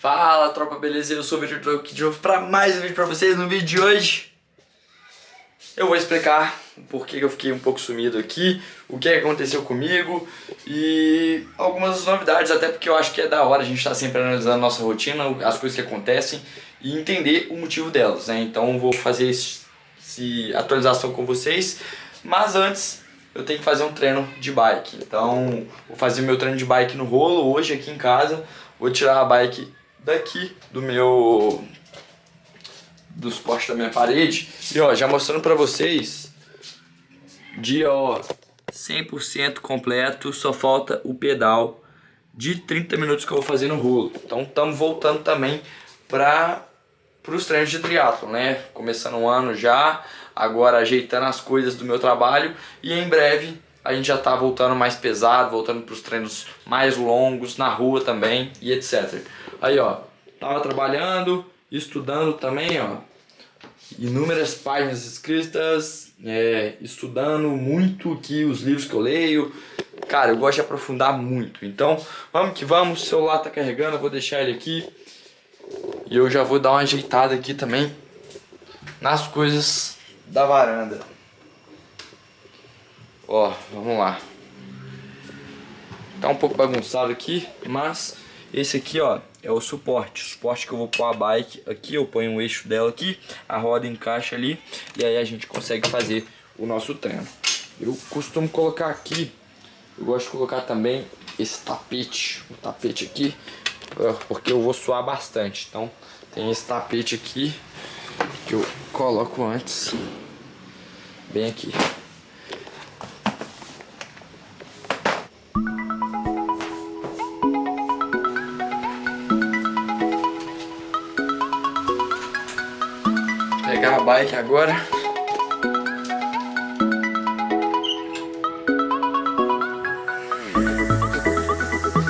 Fala tropa, beleza? Eu sou o Victor, tô aqui de novo para mais um vídeo para vocês. No vídeo de hoje eu vou explicar o porquê que eu fiquei um pouco sumido aqui, o que aconteceu comigo e algumas novidades, até porque eu acho que é da hora a gente estar sempre analisando a nossa rotina, as coisas que acontecem e entender o motivo delas, né? Então eu vou fazer essa atualização com vocês, mas antes eu tenho que fazer um treino de bike. Então vou fazer meu treino de bike no rolo hoje aqui em casa, vou tirar a bike daqui dos postes da minha parede e ó, já mostrando pra vocês, dia ó 100% completo, só falta o pedal de 30 minutos que eu vou fazer no rolo. Então estamos voltando também para os treinos de triatlon, né? Começando o ano já, agora ajeitando as coisas do meu trabalho e em breve a gente já tá voltando mais pesado, voltando para os treinos mais longos, na rua também e etc. Aí ó, tava trabalhando, estudando também, ó, inúmeras páginas escritas, estudando muito aqui os livros que eu leio. Cara, eu gosto de aprofundar muito, então vamos que vamos. O celular tá carregando, eu vou deixar ele aqui e eu já vou dar uma ajeitada aqui também nas coisas da varanda. Ó, vamos lá. Tá um pouco bagunçado aqui, mas esse aqui, ó, é o suporte que eu vou pôr a bike aqui. Eu ponho o eixo dela aqui, a roda encaixa ali e aí a gente consegue fazer o nosso treino. Eu costumo colocar aqui, eu gosto de colocar também esse tapete, o tapete aqui, porque eu vou suar bastante. Então tem esse tapete aqui que eu coloco antes, bem aqui. Pegar a bike agora.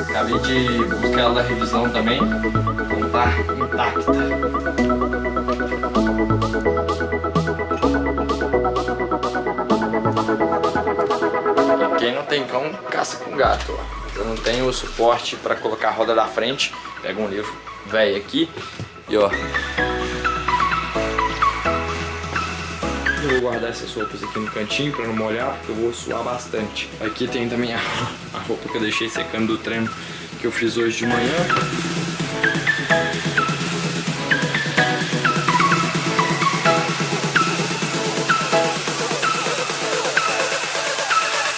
Acabei de buscar ela da revisão também. Então tá intacta. Quem não tem cão, caça com gato. Ó. Eu não tenho o suporte para colocar a roda da frente. Pega um livro velho aqui e ó. Eu vou guardar essas roupas aqui no cantinho para não molhar, porque eu vou suar bastante. Aqui tem também a roupa que eu deixei secando do treino que eu fiz hoje de manhã.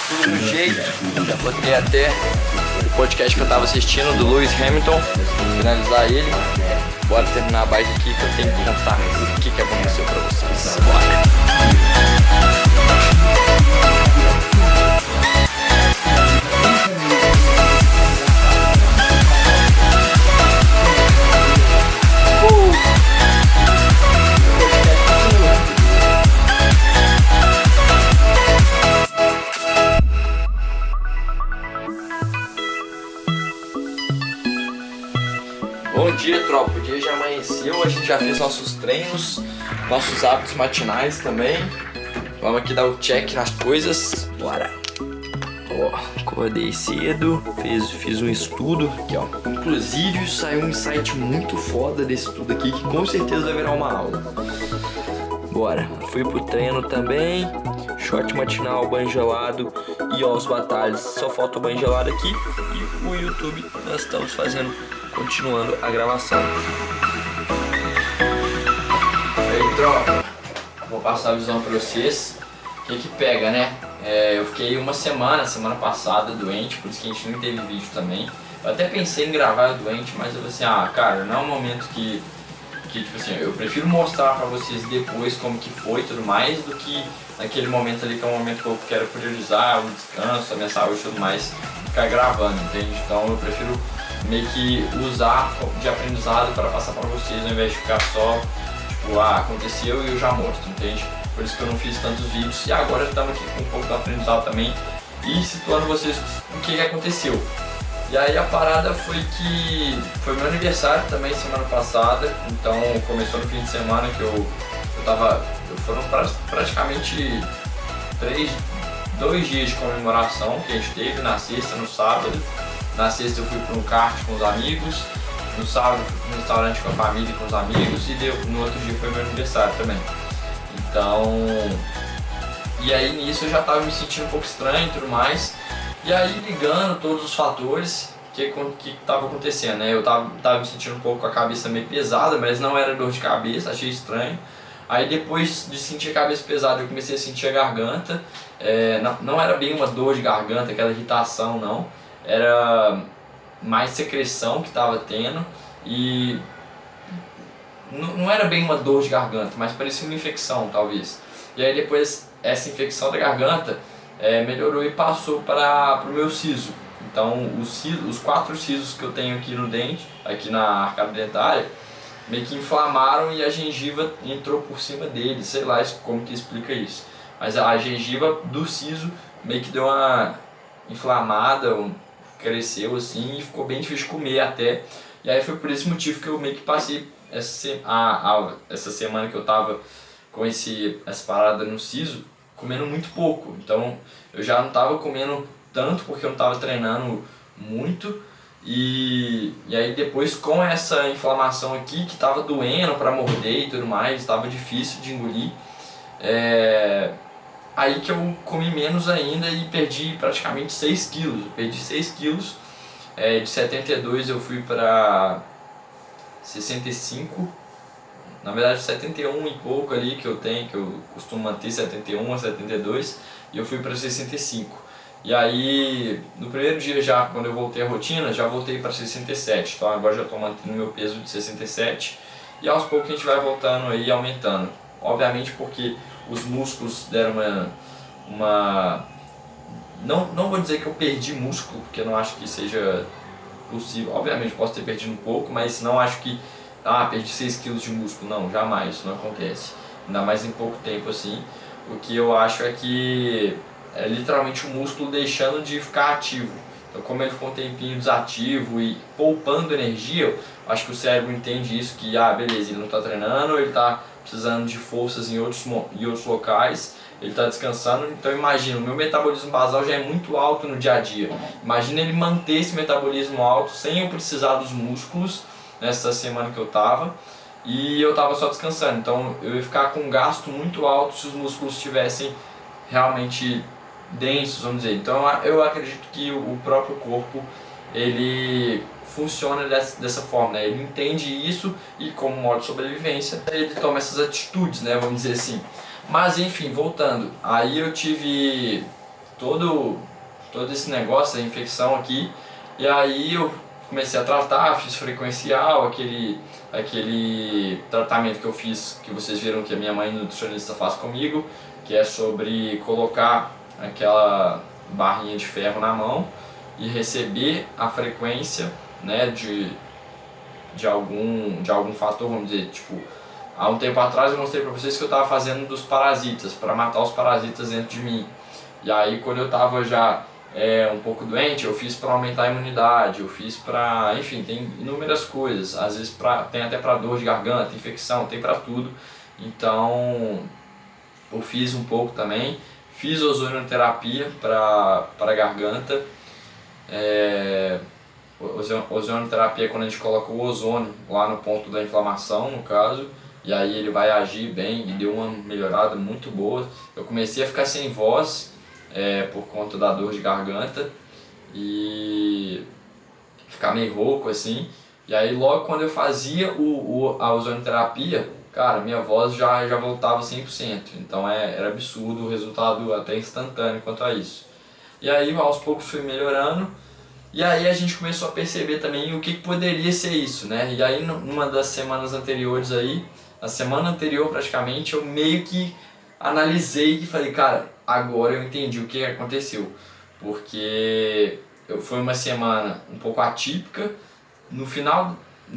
Tudo do jeito, já botei até o podcast que eu tava assistindo do Lewis Hamilton, finalizar ele. Bora terminar a bike aqui que eu tenho que contar o que aconteceu pra vocês. Bora! Bom dia, tropa, o dia já amanheceu, a gente já fez nossos treinos, nossos hábitos matinais também. Vamos aqui dar o check nas coisas, bora! Ó, acordei cedo, fiz um estudo aqui, ó. Inclusive saiu um insight muito foda desse estudo aqui, que com certeza vai virar uma aula. Bora, fui pro treino também, short matinal, banho gelado e ó, os batalhas. Só falta o banho gelado aqui e o YouTube nós estamos fazendo, continuando a gravação. Aí, tropa, vou passar a visão pra vocês. O que pega, né? Eu fiquei uma semana passada doente, por isso que a gente não teve vídeo também. Eu até pensei em gravar doente, mas eu falei assim, cara, não é um momento que tipo assim, eu prefiro mostrar pra vocês depois como que foi e tudo mais, do que naquele momento ali que é um momento que eu quero priorizar o descanso, a minha saúde e tudo mais, ficar gravando, entende? Então eu prefiro meio que usar de aprendizado para passar para vocês, ao invés de ficar só, tipo, aconteceu e eu já mostro, entende? Por isso que eu não fiz tantos vídeos e agora estamos aqui com um pouco do aprendizado também e situando vocês o que aconteceu. E aí a parada foi que foi meu aniversário também semana passada, então começou no fim de semana que foram praticamente 2 dias de comemoração que a gente teve, na sexta, no sábado. Na sexta eu fui para um kart com os amigos no sábado fui no restaurante com a família e com os amigos e no outro dia foi meu aniversário também. Então, e aí nisso eu já estava me sentindo um pouco estranho e tudo mais. E aí ligando todos os fatores, o que estava acontecendo, né? Eu tava me sentindo um pouco com a cabeça meio pesada, mas não era dor de cabeça, achei estranho. Aí depois de sentir a cabeça pesada eu comecei a sentir a garganta. Não era bem uma dor de garganta, aquela irritação não. Era mais secreção que estava tendo e não era bem uma dor de garganta, mas parecia uma infecção talvez. E aí depois essa infecção da garganta melhorou e passou para o meu siso. Então os 4 sisos que eu tenho aqui no dente, aqui na arcada dentária, meio que inflamaram e a gengiva entrou por cima deles, sei lá como que explica isso. Mas a gengiva do siso meio que deu uma inflamada, cresceu assim e ficou bem difícil de comer até. E aí foi por esse motivo que eu meio que passei essa semana que eu tava com essa parada no siso, comendo muito pouco. Então eu já não tava comendo tanto porque eu não tava treinando muito. E aí depois com essa inflamação aqui que tava doendo para morder e tudo mais, tava difícil de engolir, aí que eu comi menos ainda e perdi praticamente 6 quilos. Eu perdi 6 quilos, de 72 eu fui para 65, na verdade 71 e pouco ali que eu tenho, que eu costumo manter 71 a 72, e eu fui para 65. E aí, no primeiro dia já, quando eu voltei à rotina, já voltei para 67. Então agora já estou mantendo meu peso de 67. E aos poucos a gente vai voltando aí, aumentando. Obviamente porque os músculos deram uma... Não vou dizer que eu perdi músculo, porque eu não acho que seja possível. Obviamente posso ter perdido um pouco, mas não acho que... perdi 6 quilos de músculo. Não, jamais, isso não acontece. Ainda mais em pouco tempo assim. O que eu acho é que... é literalmente o músculo deixando de ficar ativo. Então como ele ficou um tempinho desativo e poupando energia, eu acho que o cérebro entende isso, que beleza, ele não está treinando, ele está precisando de forças em outros locais, ele está descansando. Então imagina, o meu metabolismo basal já é muito alto no dia a dia. Imagina ele manter esse metabolismo alto sem eu precisar dos músculos nessa semana que eu estava. E eu estava só descansando, então eu ia ficar com um gasto muito alto se os músculos estivessem realmente densos, vamos dizer. Então eu acredito que o próprio corpo ele funciona dessa forma, né? Ele entende isso e como modo de sobrevivência ele toma essas atitudes, né? Vamos dizer assim. Mas enfim, voltando, aí eu tive todo esse negócio, a infecção aqui, e aí eu comecei a tratar, fiz frequencial, aquele tratamento que eu fiz, que vocês viram que a minha mãe nutricionista faz comigo, que é sobre colocar aquela barrinha de ferro na mão e receber a frequência, né, de algum fator, vamos dizer, tipo, há um tempo atrás eu mostrei para vocês que eu estava fazendo dos parasitas, para matar os parasitas dentro de mim. E aí quando eu estava já um pouco doente, eu fiz para aumentar a imunidade, eu fiz para, enfim, tem inúmeras coisas, às vezes tem até para dor de garganta, infecção, tem para tudo. Então eu fiz um pouco também, fiz ozonioterapia para a garganta. Ozonioterapia é quando a gente coloca o ozônio lá no ponto da inflamação, no caso, e aí ele vai agir bem e deu uma melhorada muito boa. Eu comecei a ficar sem voz por conta da dor de garganta e ficar meio rouco assim. E aí logo quando eu fazia a ozonioterapia, cara, minha voz já voltava 100%. Então era absurdo o resultado, até instantâneo quanto a isso. E aí aos poucos fui melhorando. E aí a gente começou a perceber também o que poderia ser isso, né? E aí numa das semanas anteriores aí, na semana anterior praticamente, eu meio que analisei e falei, cara, agora eu entendi o que aconteceu. Porque foi uma semana um pouco atípica. No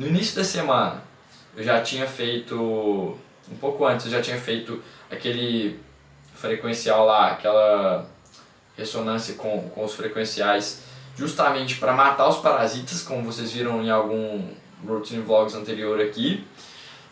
início da semana, eu já tinha feito, um pouco antes, eu já tinha feito aquele frequencial lá, aquela ressonância com os frequenciais, justamente para matar os parasitas, como vocês viram em algum routine vlogs anterior aqui.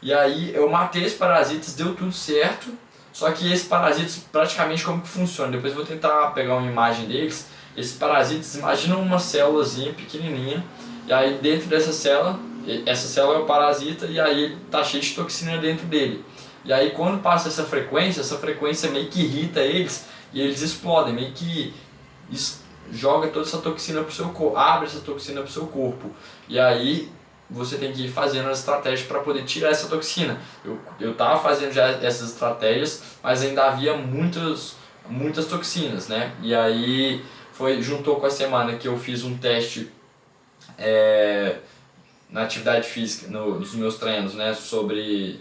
E aí eu matei esses parasitas, deu tudo certo, só que esses parasitas praticamente como que funciona, depois eu vou tentar pegar uma imagem deles. Esses parasitas, imaginam uma célulazinha pequenininha, e aí dentro dessa célula essa célula é o parasita e aí ele tá cheio de toxina dentro dele. E aí quando passa essa frequência meio que irrita eles e eles explodem, meio que joga toda essa toxina pro seu corpo, abre essa toxina pro seu corpo. E aí você tem que ir fazendo as estratégias para poder tirar essa toxina. Eu tava fazendo já essas estratégias, mas ainda havia muitas toxinas, né? E aí juntou com a semana que eu fiz um teste na atividade física, nos meus treinos, né? Sobre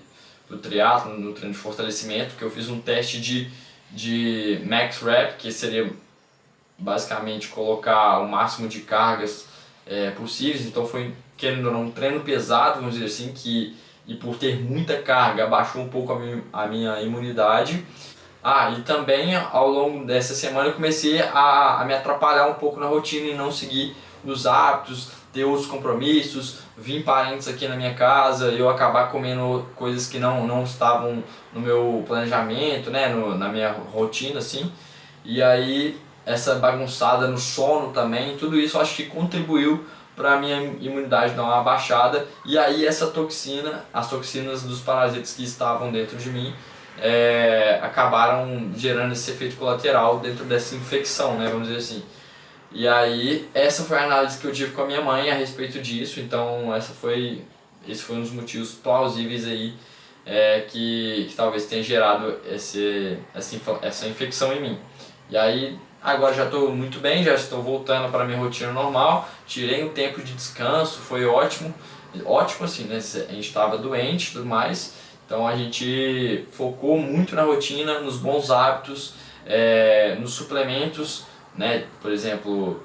o triatlo, no treino de fortalecimento, que eu fiz um teste de max rep, que seria basicamente colocar o máximo de cargas possíveis. Então foi, querendo ou não, um treino pesado, vamos dizer assim, e por ter muita carga abaixou um pouco a minha imunidade. E também ao longo dessa semana eu comecei a me atrapalhar um pouco na rotina e não seguir os hábitos, ter outros compromissos, vir parentes aqui na minha casa, eu acabar comendo coisas que não estavam no meu planejamento, né, na minha rotina, assim. E aí essa bagunçada no sono também, tudo isso eu acho que contribuiu para a minha imunidade dar uma baixada. E aí as toxinas dos parasitas que estavam dentro de mim acabaram gerando esse efeito colateral dentro dessa infecção, né, vamos dizer assim. E aí essa foi a análise que eu tive com a minha mãe a respeito disso. Então esse foi um dos motivos plausíveis aí que talvez tenha gerado essa infecção em mim. E aí agora já estou muito bem, já estou voltando para a minha rotina normal, tirei um tempo de descanso, foi ótimo assim, né? A gente estava doente e tudo mais, então a gente focou muito na rotina, nos bons hábitos, nos suplementos, né? Por exemplo,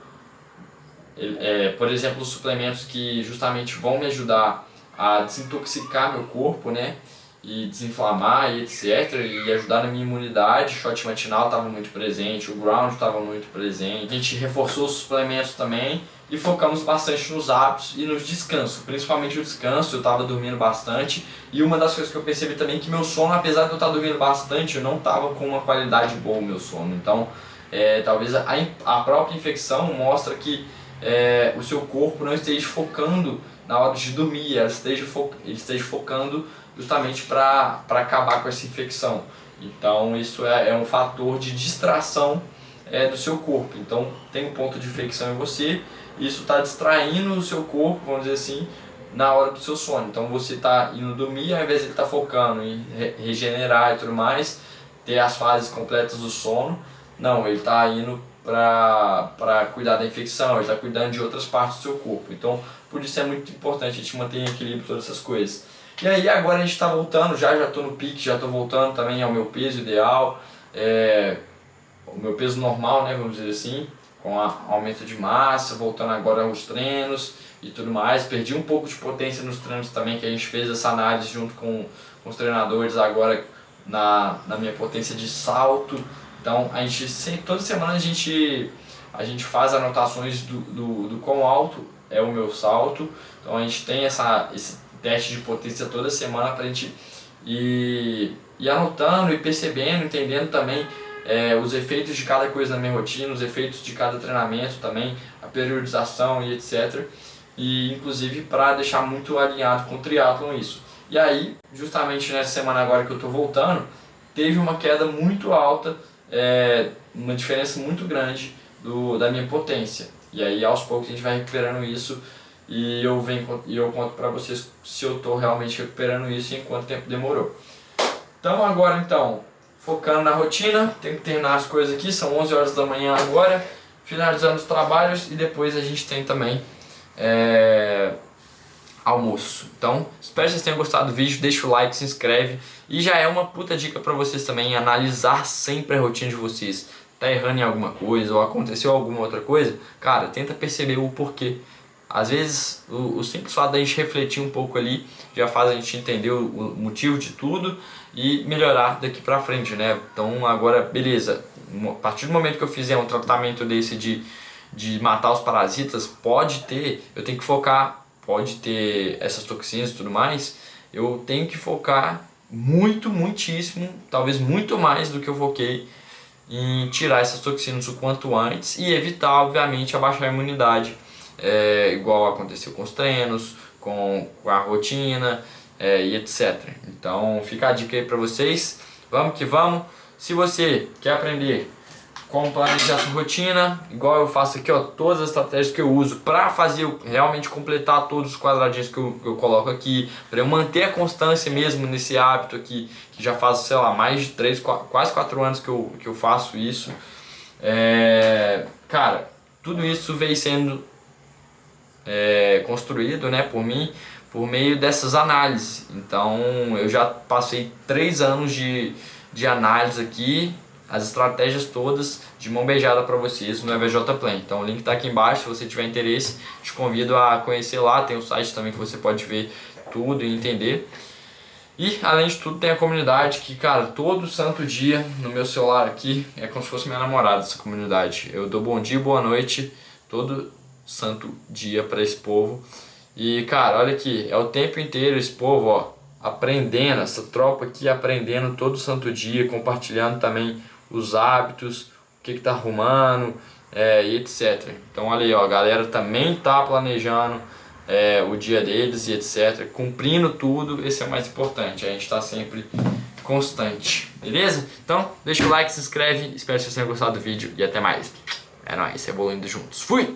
os suplementos que justamente vão me ajudar a desintoxicar meu corpo, né? E desinflamar e etc, e ajudar na minha imunidade. O shot matinal estava muito presente, o ground estava muito presente. A gente reforçou os suplementos também e focamos bastante nos hábitos e nos descansos, principalmente o descanso. Eu estava dormindo bastante e uma das coisas que eu percebi também é que meu sono, apesar de eu estar dormindo bastante, eu não estava com uma qualidade boa o meu sono. Então talvez a própria infecção mostra que o seu corpo não esteja focando na hora de dormir, ele esteja focando justamente para acabar com essa infecção. Então isso é um fator de distração do seu corpo. Então tem um ponto de infecção em você, e isso está distraindo o seu corpo, vamos dizer assim, na hora do seu sono. Então você está indo dormir, ao invés de ele estar focando em regenerar e tudo mais, ter as fases completas do sono, não, ele está indo para cuidar da infecção, ele está cuidando de outras partes do seu corpo. Então por isso é muito importante a gente manter em equilíbrio todas essas coisas. E aí agora a gente está voltando, já estou no pique, já estou voltando também ao meu peso ideal, o meu peso normal, né, vamos dizer assim, com aumento de massa, voltando agora aos treinos e tudo mais. Perdi um pouco de potência nos treinos também, que a gente fez essa análise junto com os treinadores agora na minha potência de salto. Então toda semana a gente faz anotações do quão alto é o meu salto. Então a gente tem esse teste de potência toda semana para a gente ir anotando e percebendo, entendendo também os efeitos de cada coisa na minha rotina, os efeitos de cada treinamento também, a periodização e etc. E inclusive para deixar muito alinhado com o triatlon isso. E aí, justamente nessa semana agora que eu estou voltando, teve uma queda muito alta, uma diferença muito grande da minha potência. E aí aos poucos a gente vai recuperando isso. E eu conto para vocês se eu estou realmente recuperando isso e em quanto tempo demorou. Então agora focando na rotina, tenho que terminar as coisas aqui, são 11 horas da manhã agora, finalizando os trabalhos e depois a gente tem também almoço. Então espero que vocês tenham gostado do vídeo, deixa o like, se inscreve e já é uma puta dica para vocês também analisar sempre a rotina de vocês. Tá errando em alguma coisa ou aconteceu alguma outra coisa, cara, tenta perceber o porquê. Às vezes o simples fato da gente refletir um pouco ali já faz a gente entender o motivo de tudo e melhorar daqui pra frente, né? Então agora, beleza, a partir do momento que eu fizer um tratamento desse de matar os parasitas, eu tenho que focar, pode ter essas toxinas e tudo mais, eu tenho que focar muitíssimo, talvez muito mais do que eu foquei em tirar essas toxinas o quanto antes e evitar, obviamente, abaixar a imunidade. Igual aconteceu com os treinos, com a rotina e etc. Então fica a dica aí para vocês, vamos que vamos. Se você quer aprender como planejar sua rotina, igual eu faço aqui, ó, todas as estratégias que eu uso para fazer realmente completar todos os quadradinhos que eu coloco aqui, para eu manter a constância mesmo nesse hábito aqui, que já faz, sei lá, mais de 3, quase 4 anos que eu faço isso. Cara, tudo isso veio sendo construído, né, por mim, por meio dessas análises. Então eu já passei 3 anos de análise aqui, as estratégias todas de mão beijada para vocês no EVJ Plan. Então o link está aqui embaixo, se você tiver interesse, te convido a conhecer lá, tem o site também que você pode ver tudo e entender. E além de tudo tem a comunidade que, cara, todo santo dia no meu celular aqui é como se fosse minha namorada essa comunidade. Eu dou bom dia, boa noite todo santo dia para esse povo. E cara, olha aqui, é o tempo inteiro esse povo, ó, aprendendo, essa tropa aqui aprendendo todo santo dia, compartilhando também os hábitos, o que tá arrumando e etc. Então olha aí, ó, a galera também tá planejando o dia deles e etc. Cumprindo tudo, esse é o mais importante, a gente tá sempre constante, beleza? Então deixa o like, se inscreve, espero que vocês tenham gostado do vídeo e até mais. É nóis, evoluindo juntos. Fui!